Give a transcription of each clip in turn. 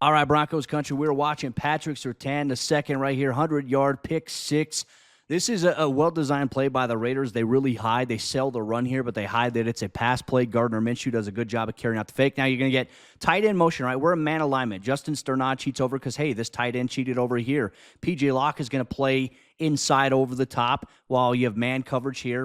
All right, Broncos country, we're watching Patrick Surtain, the second right here, 100-yard pick six. This is a well-designed play by the Raiders. They really hide. They sell the run here, but they hide that it's a pass play. Gardner Minshew does a good job of carrying out the fake. Now you're going to get tight end motion, right? We're a man alignment. Justin Sternad cheats over because, hey, this tight end cheated over here. P.J. Locke is going to play inside over the top while you have man coverage here,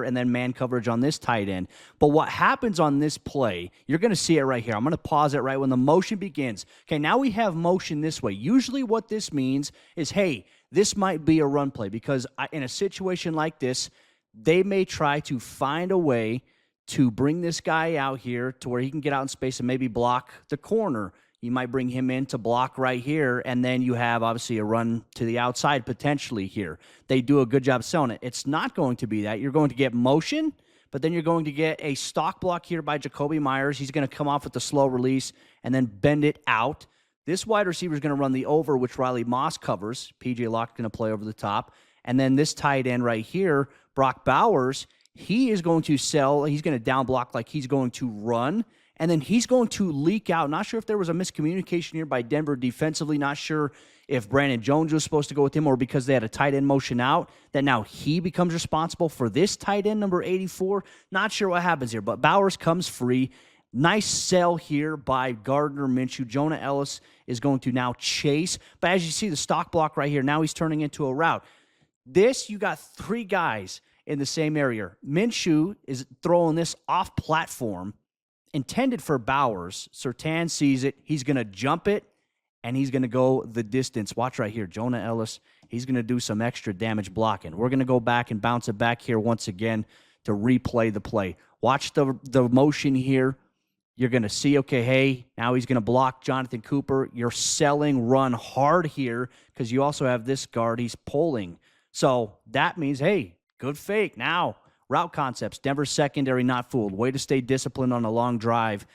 and then man coverage on this tight end. But what happens on this play, you're going to see it right here. I'm going to pause it right when the motion begins. Okay, now we have motion this way. Usually what this means is, hey, this might be a run play because in a situation like this, they may try to find a way to bring this guy out here to where he can get out in space and maybe block the corner. You might bring him in to block right here, and then you have, obviously, a run to the outside potentially here. They do a good job selling it. It's not going to be that. You're going to get motion, but then you're going to get a stock block here by Jacoby Myers. He's going to come off with the slow release and then bend it out. This wide receiver is going to run the over, which Riley Moss covers. P.J. Locke going to play over the top. And then this tight end right here, Brock Bowers, he is going to sell. He's going to down block like he's going to run. And then he's going to leak out. Not sure if there was a miscommunication here by Denver defensively. Not sure if Brandon Jones was supposed to go with him or because they had a tight end motion out, that now he becomes responsible for this tight end, number 84. Not sure what happens here, but Bowers comes free. Nice sell here by Gardner Minshew. Jonah Ellis is going to now chase. But as you see the stock block right here, now he's turning into a route. This, you got three guys in the same area. Minshew is throwing this off platform, intended for Bowers. Surtain sees it. He's going to jump it, and he's going to go the distance. Watch right here. Jonah Ellis, he's going to do some extra damage blocking. We're going to go back and bounce it back here once again to replay the play. Watch the motion here. You're going to see, okay, hey, now he's going to block Jonathan Cooper. You're selling run hard here because you also have this guard. He's pulling. So that means, hey, good fake. Now, route concepts. Denver secondary not fooled. Way to stay disciplined on a long drive.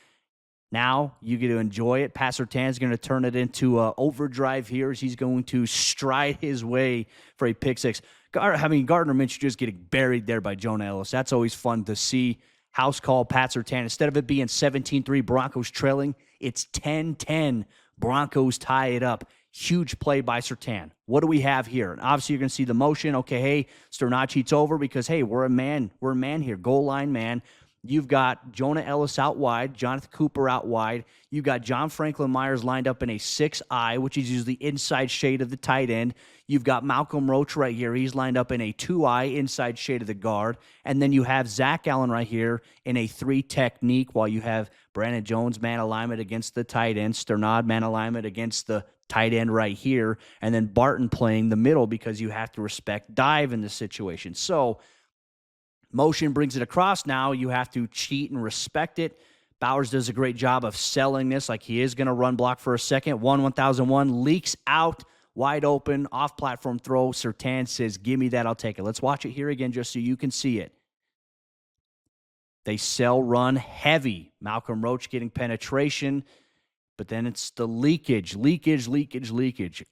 Now you get to enjoy it. Pat Surtain's going to turn it into overdrive here as he's going to stride his way for a pick six. Gardner Minshew just getting buried there by Jonah Ellis. That's always fun to see. House call, Pat Surtain. Instead of it being 17-3 Broncos trailing, it's 10-10 Broncos tie it up. Huge play by Surtain. What do we have here? And obviously, you're going to see the motion. Okay, hey, Sternad cheats over because, hey, we're a man. We're a man here. Goal line man. You've got Jonah Ellis out wide, Jonathan Cooper out wide. You've got John Franklin Myers lined up in a 6-eye, which is usually the inside shade of the tight end. You've got Malcolm Roach right here. He's lined up in a 2-eye, inside shade of the guard. And then you have Zach Allen right here in a 3 technique while you have Brandon Jones man alignment against the tight end, Sternad man alignment against the tight end right here, and then Barton playing the middle because you have to respect dive in this situation. So motion brings it across. Now you have to cheat and respect it. Bowers does a great job of selling this like he is going to run block for a second. 1001 leaks out, wide open, off-platform throw. Surtain says, give me that, I'll take it. Let's watch it here again just so you can see it. They sell run heavy. Malcolm Roach getting penetration, but then it's the leakage.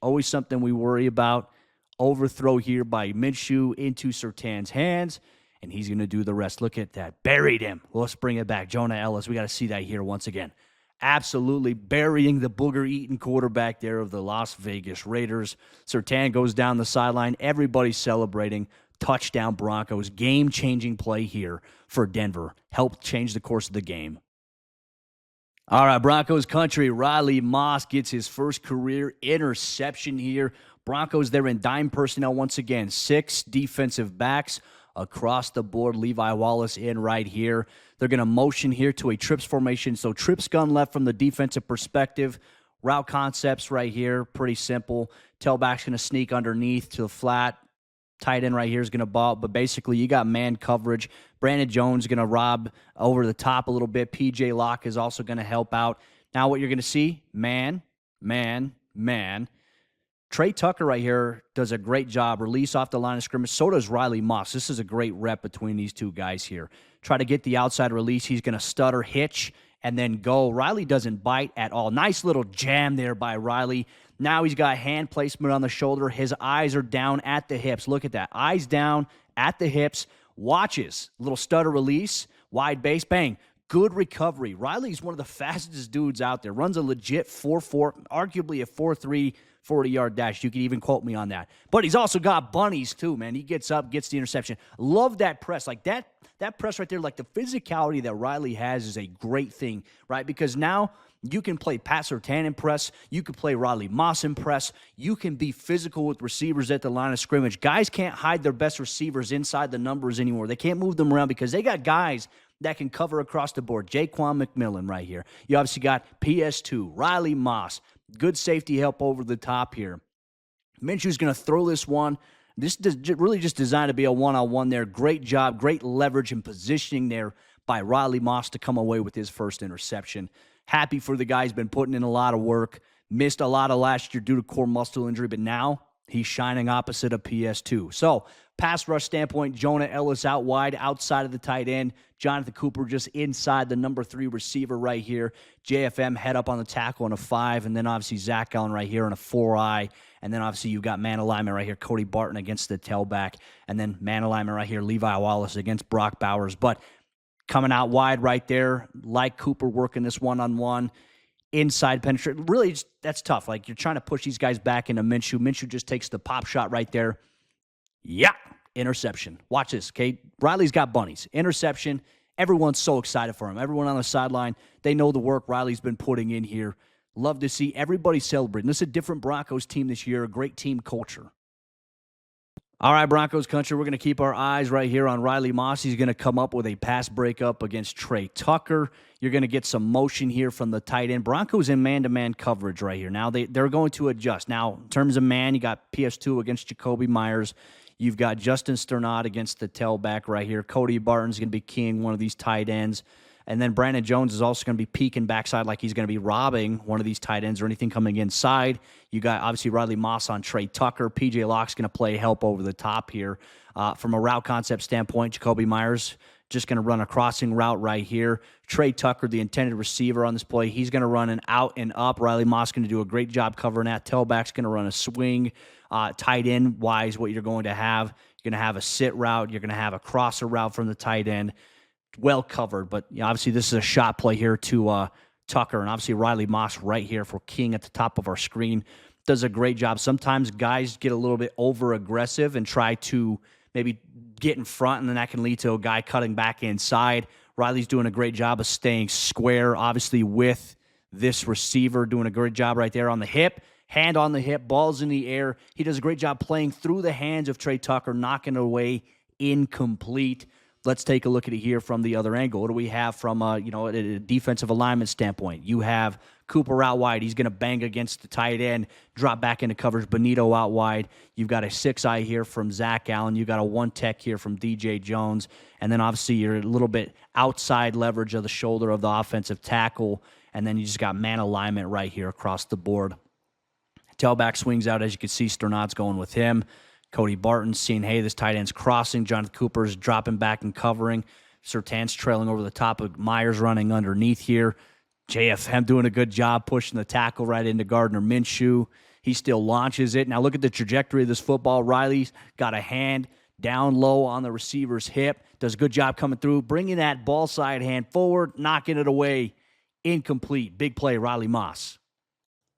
Always something we worry about. Overthrow here by Minshew into Surtain's hands. And he's going to do the rest. Look at that. Buried him. Let's bring it back. Jonah Ellis. We got to see that here once again. Absolutely burying the booger-eating quarterback there of the Las Vegas Raiders. Surtain goes down the sideline. Everybody's celebrating. Touchdown Broncos. Game-changing play here for Denver. Helped change the course of the game. All right, Broncos country. Riley Moss gets his first career interception here. Broncos, they're in dime personnel once again. 6 defensive backs across the board. Levi Wallace in right here. They're going to motion here to a trips formation. So trips gun left from the defensive perspective. Route concepts right here. Pretty simple. Tailback's going to sneak underneath to the flat. Tight end right here is going to ball. But basically, you got man coverage. Brandon Jones going to rob over the top a little bit. P.J. Locke is also going to help out. Now what you're going to see, man. Trey Tucker right here does a great job. Release off the line of scrimmage. So does Riley Moss. This is a great rep between these two guys here. Try to get the outside release. He's going to stutter, hitch, and then go. Riley doesn't bite at all. Nice little jam there by Riley. Now he's got hand placement on the shoulder. His eyes are down at the hips. Look at that. Eyes down at the hips. Watches. Little stutter release. Wide base. Bang. Good recovery. Riley's one of the fastest dudes out there. Runs a legit 4.4, arguably a 4.3 40-yard dash. You can even quote me on that. But he's also got bunnies too, man. He gets up, gets the interception. Love that press. Like that press right there, like the physicality that Riley has is a great thing, right? Because now you can play Pat Surtain in press. You can play Riley Moss in press. You can be physical with receivers at the line of scrimmage. Guys can't hide their best receivers inside the numbers anymore. They can't move them around because they got guys that can cover across the board. Jaquan McMillan right here. You obviously got PS2, Riley Moss. Good safety help over the top here. Minshew's going to throw this one. This is really just designed to be a one-on-one there. Great job, great leverage and positioning there by Riley Moss to come away with his first interception. Happy for the guy. He's been putting in a lot of work. Missed a lot of last year due to core muscle injury, but now he's shining opposite of PS2. So, pass rush standpoint, Jonah Ellis out wide, outside of the tight end. Jonathan Cooper just inside the number 3 receiver right here. JFM head up on the tackle on a 5, and then obviously Zach Allen right here on a 4-eye. And then obviously you've got man alignment right here, Cody Barton against the tailback. And then man alignment right here, Levi Wallace against Brock Bowers. But coming out wide right there, like Cooper working this one-on-one. Inside penetration. Really, that's tough. Like, you're trying to push these guys back into Minshew. Minshew just takes the pop shot right there. Yeah, interception. Watch this, okay? Riley's got bunnies. Interception. Everyone's so excited for him. Everyone on the sideline, they know the work Riley's been putting in here. Love to see everybody celebrating. This is a different Broncos team this year, a great team culture. All right, Broncos country, we're going to keep our eyes right here on Riley Moss. He's going to come up with a pass breakup against Trey Tucker. You're going to get some motion here from the tight end. Broncos in man-to-man coverage right here. Now, they're going to adjust. Now, in terms of man, you got PS2 against Jacoby Myers. You've got Justin Sternad against the tailback right here. Cody Barton's going to be keying one of these tight ends. And then Brandon Jones is also going to be peeking backside like he's going to be robbing one of these tight ends or anything coming inside. You got, obviously, Riley Moss on Trey Tucker. P.J. Locke's going to play help over the top here. From a route concept standpoint, Jacoby Myers just going to run a crossing route right here. Trey Tucker, the intended receiver on this play, he's going to run an out and up. Riley Moss going to do a great job covering that. Tailback's going to run a swing. Tight end-wise, what you're going to have, you're going to have a sit route. You're going to have a crosser route from the tight end. Well covered, but obviously this is a shot play here to Tucker, and obviously Riley Moss right here for King at the top of our screen does a great job. Sometimes guys get a little bit over-aggressive and try to maybe get in front, and then that can lead to a guy cutting back inside. Riley's doing a great job of staying square, obviously with this receiver, doing a great job right there on the hip. Hand on the hip, balls in the air. He does a great job playing through the hands of Trey Tucker, knocking it away incomplete. Let's take a look at it here from the other angle. What do we have from a defensive alignment standpoint? You have Cooper out wide. He's going to bang against the tight end, drop back into coverage. Benito out wide. You've got a 6-eye here from Zach Allen. You've got a 1-tech here from DJ Jones. And then obviously you're a little bit outside leverage of the shoulder of the offensive tackle. And then you just got man alignment right here across the board. Tailback swings out. As you can see, Sternad's going with him. Cody Barton seeing, hey, this tight end's crossing. Jonathan Cooper's dropping back and covering. Surtain's trailing over the top of Myers running underneath here. JFM doing a good job pushing the tackle right into Gardner Minshew. He still launches it. Now look at the trajectory of this football. Riley's got a hand down low on the receiver's hip. Does a good job coming through, bringing that ball side hand forward, knocking it away. Incomplete. Big play, Riley Moss.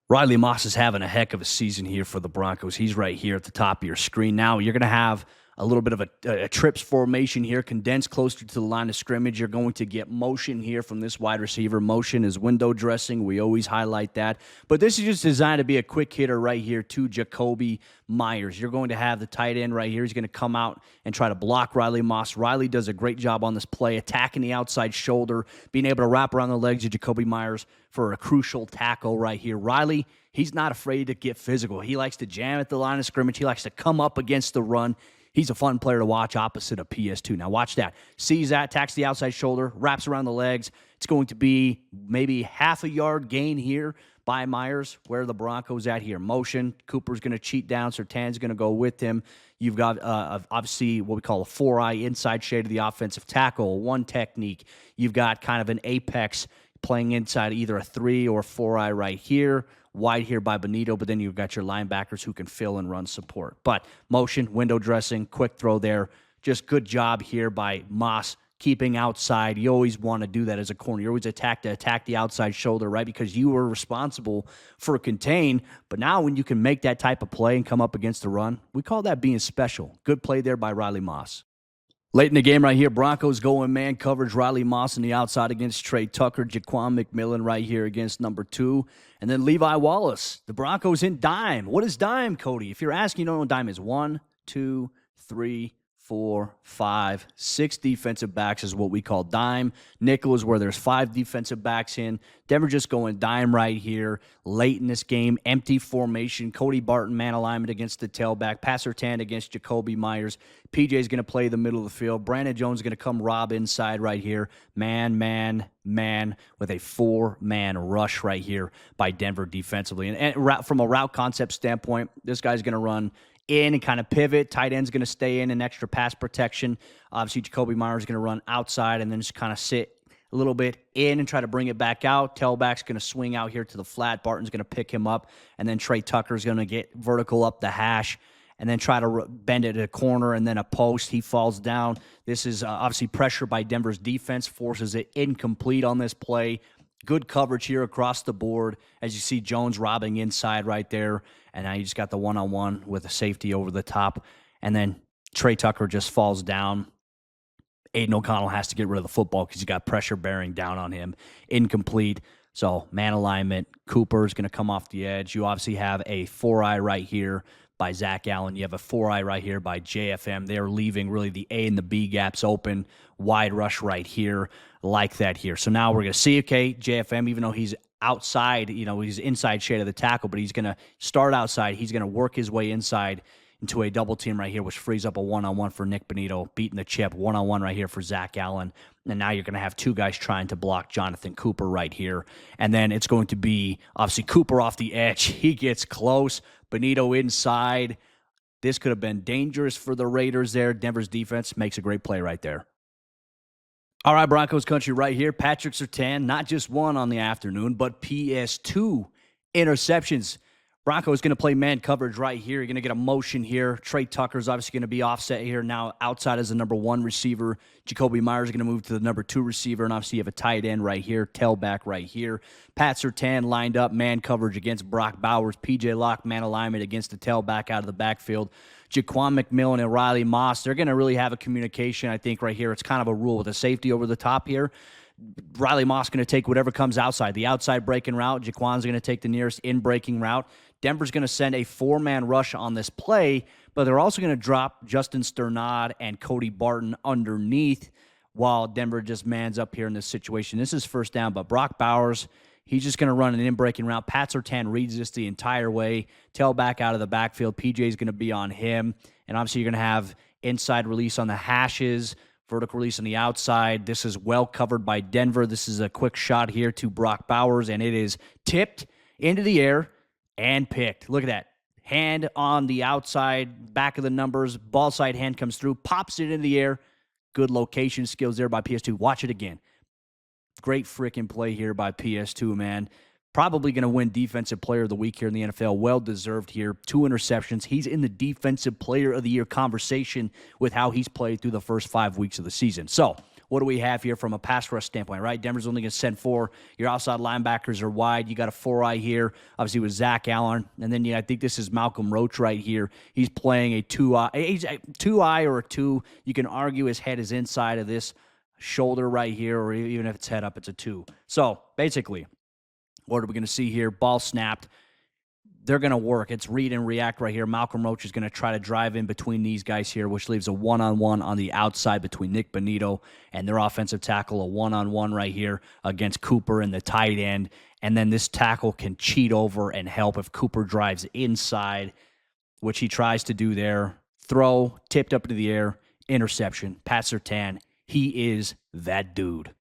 Riley Moss is having a heck of a season here for the Broncos. He's right here at the top of your screen. Now you're going to have a little bit of a trips formation here, condensed closer to the line of scrimmage. You're going to get motion here from this wide receiver. Motion is window dressing. We always highlight that. But this is just designed to be a quick hitter right here to Jacoby Myers. You're going to have the tight end right here. He's going to come out and try to block Riley Moss. Riley does a great job on this play, attacking the outside shoulder, being able to wrap around the legs of Jacoby Myers for a crucial tackle right here. Riley, he's not afraid to get physical. He likes to jam at the line of scrimmage. He likes to come up against the run. He's a fun player to watch opposite of PS2. Now watch that. Sees that, attacks the outside shoulder, wraps around the legs. It's going to be maybe half a yard gain here by Myers. Where are the Broncos at here? Motion. Cooper's going to cheat down. Surtain's going to go with him. You've got obviously what we call a 4-eye inside shade of the offensive tackle, one technique. You've got kind of an apex playing inside either a 3 or 4-eye right here. Wide here by Benito, but then you've got your linebackers who can fill and run support. But motion, window dressing, quick throw there. Just good job here by Moss keeping outside. You always want to do that as a corner. You always attack the outside shoulder, right? Because you were responsible for contain. But now when you can make that type of play and come up against the run, we call that being special. Good play there by Riley Moss. Late in the game right here, Broncos going man coverage. Riley Moss on the outside against Trey Tucker. Jaquan McMillan right here against number 2. And then Levi Wallace. The Broncos in dime. What is dime, Cody? If you're asking, you don't know what dime is. 1, 2, 3, 4, 5, 6 defensive backs is what we call dime. Nickel is where there's 5 defensive backs in. Denver just going dime right here. Late in this game, empty formation. Cody Barton, man alignment against the tailback. Surtain against Jacoby Myers. PJ is going to play the middle of the field. Brandon Jones is going to come rob inside right here. Man, with a 4-man rush right here by Denver defensively. And from a route concept standpoint, this guy's going to run in and kind of pivot. Tight end's going to stay in extra pass protection. Obviously, Jacoby Myers is going to run outside and then just kind of sit a little bit in and try to bring it back out. Tailback's going to swing out here to the flat. Barton's going to pick him up, and then Trey Tucker's going to get vertical up the hash and then try to bend it to a corner and then a post. He falls down. This is obviously pressure by Denver's defense, forces it incomplete on this play. Good coverage here across the board. As you see, Jones robbing inside right there. And now you just got the one-on-one with a safety over the top. And then Trey Tucker just falls down. Aiden O'Connell has to get rid of the football because he's got pressure bearing down on him. Incomplete. So man alignment. Cooper's going to come off the edge. You obviously have a 4-eye right here by Zach Allen. You have a 4-eye right here by JFM. They're leaving really the A and the B gaps open. Wide rush right here, like that here. So now we're going to see, okay, JFM, even though he's outside, he's inside shade of the tackle, but he's going to start outside. He's going to work his way inside into a double team right here, which frees up a one-on-one for Nick Bonito, beating the chip, one-on-one right here for Zach Allen. And now you're going to have 2 guys trying to block Jonathan Cooper right here. And then it's going to be, obviously, Cooper off the edge. He gets close. Bonito inside. This could have been dangerous for the Raiders there. Denver's defense makes a great play right there. All right, Broncos country right here. Patrick Surtain, not just 1 on the afternoon, but PS2 interceptions. Broncos going to play man coverage right here. You're going to get a motion here. Trey Tucker's obviously going to be offset here. Now outside as the number 1 receiver. Jacoby Myers is going to move to the number 2 receiver. And obviously you have a tight end right here, tailback right here. Pat Surtain lined up man coverage against Brock Bowers. PJ Locke man alignment against the tailback out of the backfield. Jaquan McMillan and Riley Moss, they're going to really have a communication, I think, right here. It's kind of a rule with a safety over the top here. Riley Moss going to take whatever comes outside. The outside breaking route. Jaquan's going to take the nearest in-breaking route. Denver's going to send a 4-man rush on this play, but they're also going to drop Justin Sternad and Cody Barton underneath while Denver just mans up here in this situation. This is first down, but Brock Bowers, he's just going to run an in-breaking route. Pat Surtain reads this the entire way. Tailback out of the backfield. PJ's going to be on him. And obviously you're going to have inside release on the hashes, vertical release on the outside. This is well covered by Denver. This is a quick shot here to Brock Bowers, and it is tipped into the air and picked. Look at that. Hand on the outside, back of the numbers. Ball side hand comes through, pops it in the air. Good location skills there by PS2. Watch it again. Great freaking play here by PS2, man. Probably going to win Defensive Player of the Week here in the NFL. Well-deserved here. 2 interceptions. He's in the Defensive Player of the Year conversation with how he's played through the first 5 weeks of the season. So, what do we have here from a pass rush standpoint, right? Denver's only going to send 4. Your outside linebackers are wide. You got a 4-eye here, obviously with Zach Allen. And then, I think this is Malcolm Roach right here. He's playing a 2-eye. He's a 2-eye or a 2. You can argue his head is inside of this shoulder right here, or even if it's head up, it's a 2. So, basically, what are we going to see here? Ball snapped. They're going to work. It's read and react right here. Malcolm Roach is going to try to drive in between these guys here, which leaves a one-on-one on the outside between Nick Bonito and their offensive tackle, a one-on-one right here against Cooper and the tight end. And then this tackle can cheat over and help if Cooper drives inside, which he tries to do there. Throw, tipped up into the air, interception. Pat Surtain, he is that dude.